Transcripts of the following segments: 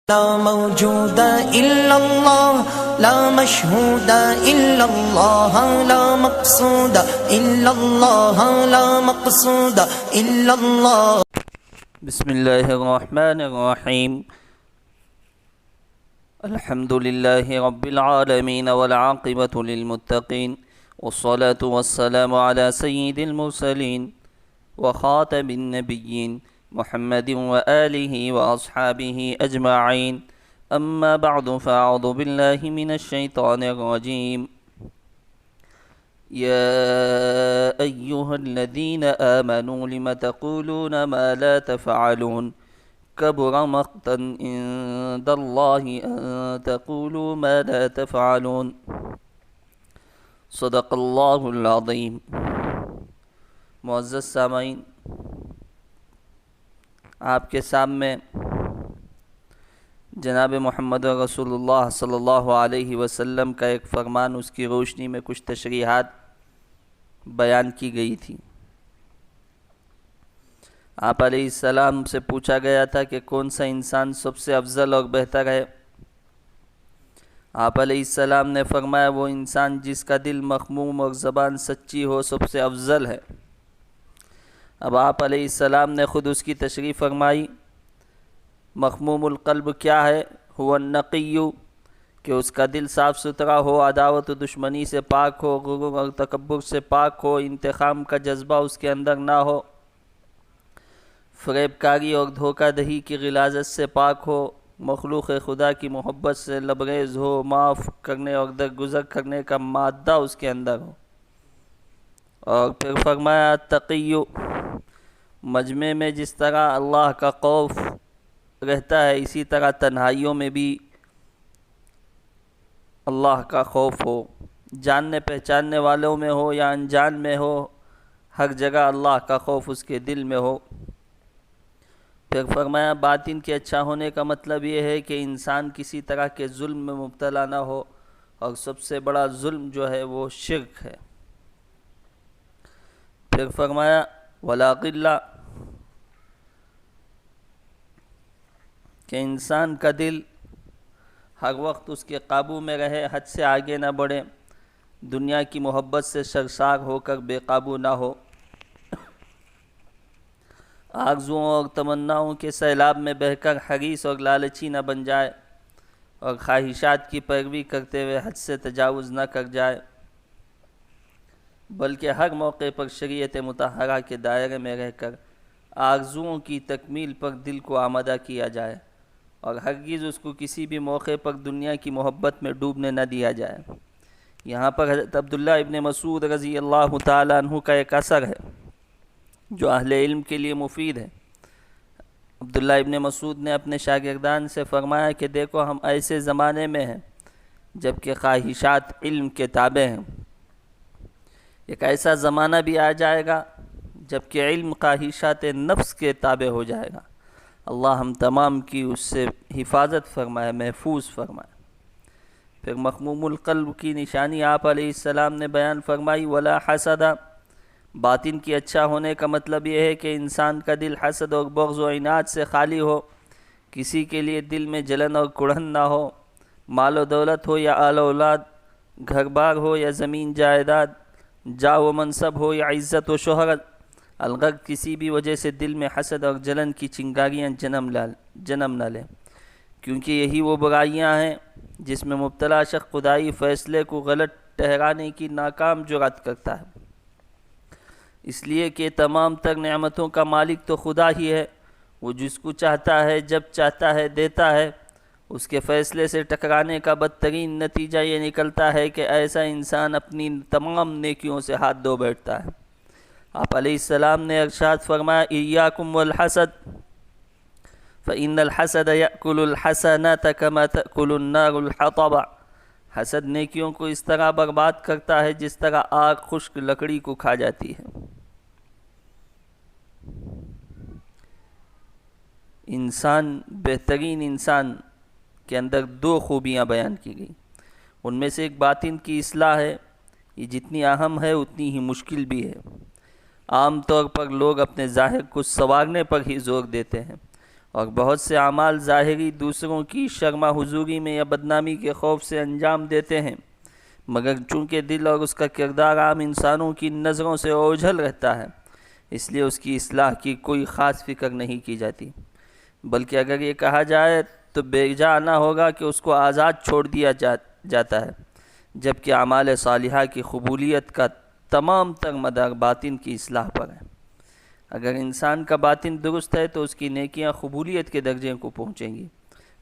لا موجود إلا الله لا مشهود إلا الله لا مقصود إلا الله لا مقصود إلا الله. بسم الله الرحمن الرحيم. الحمد لله رب العالمين والعاقبة للمتقين والصلاة والسلام على سيد المرسلين وخاتم النبيين محمد وآله وأصحابه أجمعين. أما بعد فأعوذ بالله من الشيطان الرجيم. يا أيها الذين آمنوا لم تقولون ما لا تفعلون كبر مقتا عند الله أن تقولوا ما لا تفعلون. صدق اللہ العظیم. معزز سامعین، آپ کے سامنے جناب محمد رسول اللہ صلی اللہ علیہ وسلم کا ایک فرمان، اس کی روشنی میں کچھ تشریحات بیان کی گئی تھی. آپ علیہ السلام سے پوچھا گیا تھا کہ کون سا انسان سب سے افضل اور بہتر ہے. آپ علیہ السلام نے فرمایا وہ انسان جس کا دل مخموم اور زبان سچی ہو سب سے افضل ہے. اب آپ علیہ السلام نے خود اس کی تشریح فرمائی. مخموم القلب کیا ہے؟ هو النقی، کہ اس کا دل صاف ستھرا ہو، عداوت و دشمنی سے پاک ہو، غرور اور تکبر سے پاک ہو، انتقام کا جذبہ اس کے اندر نہ ہو، فریب کاری اور دھوکہ دہی کی غلاظت سے پاک ہو، مخلوق خدا کی محبت سے لبریز ہو، معاف کرنے اور درگزر کرنے کا مادہ اس کے اندر ہو. اور پھر فرمایا تقی، مجمع میں جس طرح اللہ کا خوف رہتا ہے اسی طرح تنہائیوں میں بھی اللہ کا خوف ہو. جاننے پہچاننے والوں میں ہو یا انجان میں ہو، ہر جگہ اللہ کا خوف اس کے دل میں ہو. پھر فرمایا باطن کے اچھا ہونے کا مطلب یہ ہے کہ انسان کسی طرح کے ظلم میں مبتلا نہ ہو، اور سب سے بڑا ظلم جو ہے وہ شرک ہے. پھر فرمایا ولا غلہ، کہ انسان کا دل ہر وقت اس کے قابو میں رہے، حد سے آگے نہ بڑھے، دنیا کی محبت سے سرشار ہو کر بے قابو نہ ہو، آرزوؤں اور تمناؤں کے سیلاب میں بہہ کر حریص اور لالچی نہ بن جائے، اور خواہشات کی پیروی کرتے ہوئے حد سے تجاوز نہ کر جائے، بلکہ ہر موقع پر شریعت مطہرہ کے دائرے میں رہ کر آرزوؤں کی تکمیل پر دل کو آمادہ کیا جائے، اور ہرگز اس کو کسی بھی موقع پر دنیا کی محبت میں ڈوبنے نہ دیا جائے. یہاں پر حضرت عبداللہ ابن مسعود رضی اللہ تعالیٰ عنہ کا ایک اثر ہے جو اہل علم کے لیے مفید ہے. عبداللہ ابن مسعود نے اپنے شاگردان سے فرمایا کہ دیکھو ہم ایسے زمانے میں ہیں جب کہ خواہشات علم کے تابع ہیں. ایک ایسا زمانہ بھی آ جائے گا جب کہ علم خواہشات نفس کے تابع ہو جائے گا. اللہ ہم تمام کی اس سے حفاظت فرمائے، محفوظ فرمائے. پھر مخموم القلب کی نشانی آپ علیہ السلام نے بیان فرمائی ولا حسد. باطن کی اچھا ہونے کا مطلب یہ ہے کہ انسان کا دل حسد اور بغض و عناد سے خالی ہو، کسی کے لیے دل میں جلن اور کڑھن نہ ہو، مال و دولت ہو یا آل اولاد، گھر بار ہو یا زمین جائیداد، جاہ و منصب ہو یا عزت و شہرت، الغرض کسی بھی وجہ سے دل میں حسد اور جلن کی چنگاریاں جنم نہ لیں، کیونکہ یہی وہ برائیاں ہیں جس میں مبتلا شخص خدائی فیصلے کو غلط ٹھہرانے کی ناکام جرات کرتا ہے. اس لیے کہ تمام تر نعمتوں کا مالک تو خدا ہی ہے، وہ جس کو چاہتا ہے جب چاہتا ہے دیتا ہے. اس کے فیصلے سے ٹکرانے کا بدترین نتیجہ یہ نکلتا ہے کہ ایسا انسان اپنی تمام نیکیوں سے ہاتھ دھو بیٹھتا ہے. آپ علیہ السلام نے ارشاد فرمایا ایاکم والحسد فإن الحسد يأكل الحسنات كما تأكل النار الحطب. حسد نیکیوں کو اس طرح برباد کرتا ہے جس طرح آگ خشک لکڑی کو کھا جاتی ہے. انسان، بہترین انسان کے اندر دو خوبیاں بیان کی گئی. ان میں سے ایک باطن کی اصلاح ہے. یہ جتنی اہم ہے اتنی ہی مشکل بھی ہے. عام طور پر لوگ اپنے ظاہر کو سنوارنے پر ہی زور دیتے ہیں اور بہت سے اعمال ظاہری دوسروں کی شرما حضوری میں یا بدنامی کے خوف سے انجام دیتے ہیں، مگر چونکہ دل اور اس کا کردار عام انسانوں کی نظروں سے اوجھل رہتا ہے، اس لیے اس کی اصلاح کی کوئی خاص فکر نہیں کی جاتی، بلکہ اگر یہ کہا جائے تو بیجا نہ ہوگا کہ اس کو آزاد چھوڑ دیا جاتا ہے، جبکہ اعمال صالحہ کی قبولیت کا تمام تر مدار باطن کی اصلاح پر ہے۔ اگر انسان کا باطن درست ہے تو اس کی نیکیاں قبولیت کے درجے کو پہنچیں گی،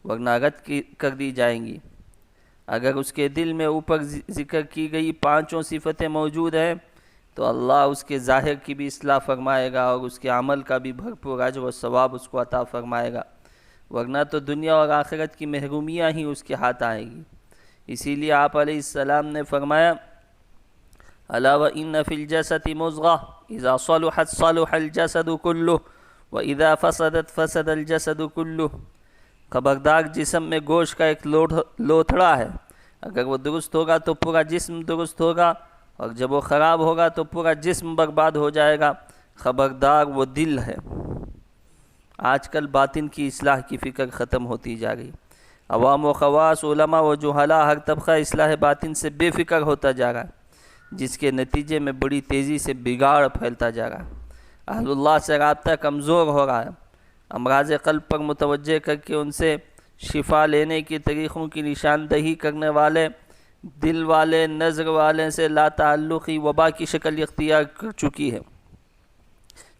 ورنہ رد کر دی جائیں گی۔ اگر اس کے دل میں اوپر ذکر کی گئی پانچوں صفتیں موجود ہیں تو اللہ اس کے ظاہر کی بھی اصلاح فرمائے گا اور اس کے عمل کا بھی بھرپور اجر و ثواب اس کو عطا فرمائے گا، ورنہ تو دنیا اور آخرت کی محرومیاں ہی اس کے ہاتھ آئیں گی۔ اسی لیے آپ علیہ السلام نے فرمایا، الا وان فی الجسد مضغہ اذا صلحت صلح الجسد کلہ واذا فسدت فسد الجسد کلہ، خبردار جسم میں گوشت کا ایک لوتھڑا ہے، اگر وہ درست ہوگا تو پورا جسم درست ہوگا، اور جب وہ خراب ہوگا تو پورا جسم برباد ہو جائے گا، خبردار وہ دل ہے۔ آج کل باطن کی اصلاح کی فکر ختم ہوتی جا رہی، عوام و خواص، علماء و جہلاء، ہر طبقہ اصلاح باطن سے بے فکر ہوتا جا رہا ہے، جس کے نتیجے میں بڑی تیزی سے بگاڑ پھیلتا جا رہا ہے، اہل اللہ سے رابطہ کمزور ہو رہا ہے، امراض قلب پر متوجہ کر کے ان سے شفا لینے کے طریقوں کی نشاندہی کرنے والے دل والے نظر والے سے لا تعلقی وبا کی شکل اختیار کر چکی ہے۔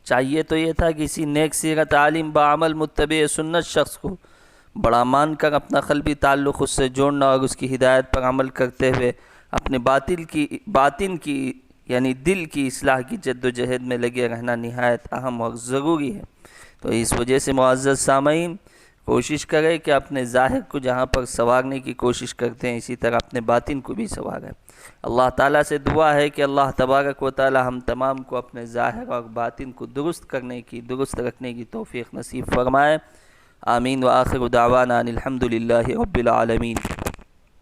چاہیے تو یہ تھا کہ کسی نیک سیرت عالم بعمل متبع سنت شخص کو بڑا مان کر اپنا قلبی تعلق اس سے جوڑنا اور اس کی ہدایت پر عمل کرتے ہوئے اپنے باطن کی یعنی دل کی اصلاح کی جد و جہد میں لگے رہنا نہایت اہم اور ضروری ہے۔ تو اس وجہ سے معزز سامعین، کوشش کرے کہ اپنے ظاہر کو جہاں پر سنوارنے کی کوشش کرتے ہیں اسی طرح اپنے باطن کو بھی سنواریں۔ اللہ تعالیٰ سے دعا ہے کہ اللہ تبارک و تعالی ہم تمام کو اپنے ظاہر اور باطن کو درست رکھنے کی توفیق نصیب فرمائے۔ آمین۔ وآخر دعوانا ان الحمد للہ رب العالمین۔